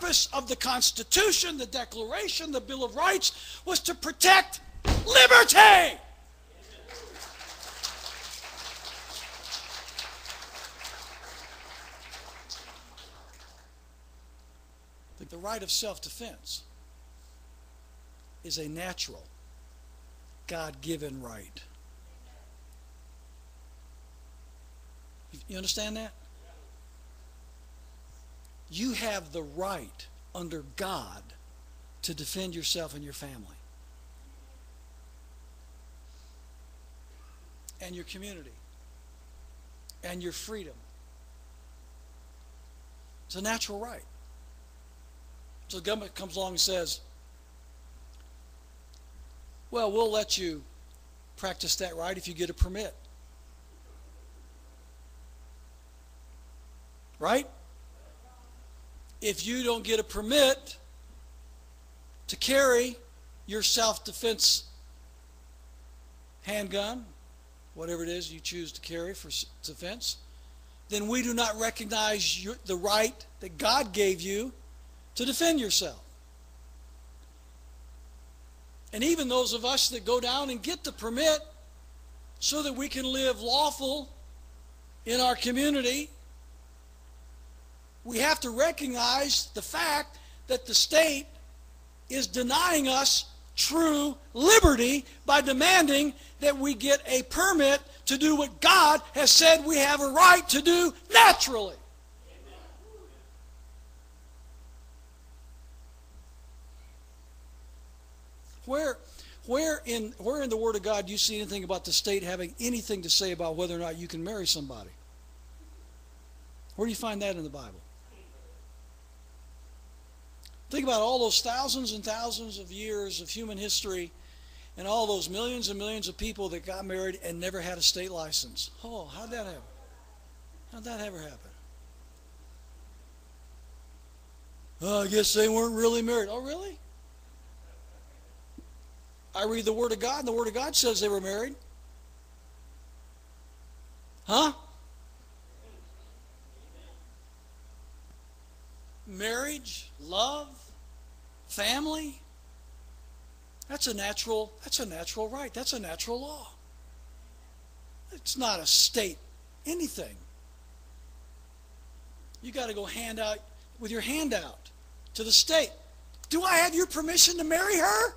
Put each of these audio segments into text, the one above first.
purpose of the Constitution, the Declaration, the Bill of Rights was to protect liberty. The right of self-defense is a natural, God-given right. You understand that? You have the right under God to defend yourself and your family and your community and your freedom. It's a natural right. So the government comes along and says, well, we'll let you practice that right if you get a permit. Right? If you don't get a permit to carry your self-defense handgun, whatever it is you choose to carry for defense, then we do not recognize the right that God gave you to defend yourself. And even those of us that go down and get the permit so that we can live lawful in our community, we have to recognize the fact that the state is denying us true liberty by demanding that we get a permit to do what God has said we have a right to do naturally. Where in the Word of God do you see anything about the state having anything to say about whether or not you can marry somebody? Where do you find that in the Bible? Think about all those thousands and thousands of years of human history and all those millions and millions of people that got married and never had a state license. Oh, how'd that happen? How'd that ever happen? Oh, I guess they weren't really married. Oh, really? I read the Word of God, and the Word of God says they were married. Huh? Marriage, love, family. That's a natural right. That's a natural law. It's not a state anything. You got to go hand out with your hand out to the state. Do I have your permission to marry her?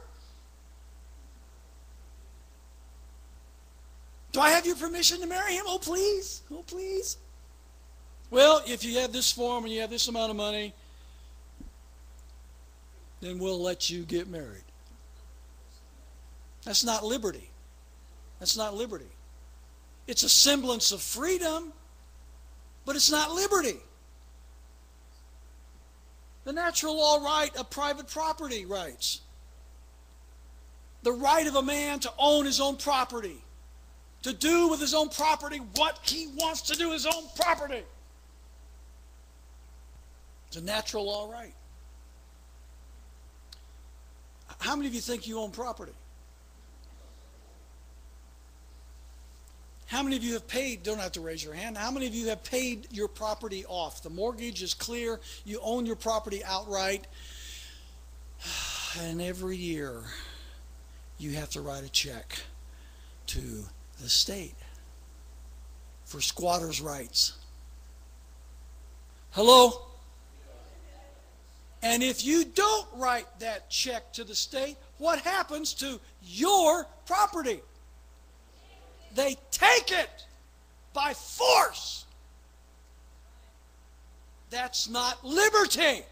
Do I have your permission to marry him? Oh, please. Oh, please. Well, if you have this form and you have this amount of money, then we'll let you get married. That's not liberty. That's not liberty. It's a semblance of freedom, but it's not liberty. The natural law right of private property rights. The right of a man to own his own property. To do with his own property what he wants to do with his own property. It's a natural law right. How many of you think you own property? How many of you have paid, don't have to raise your hand, how many of you have paid your property off? The mortgage is clear, you own your property outright, and every year you have to write a check to the state for squatters' rights. Hello? And if you don't write that check to the state, what happens to your property? They take it by force. That's not liberty.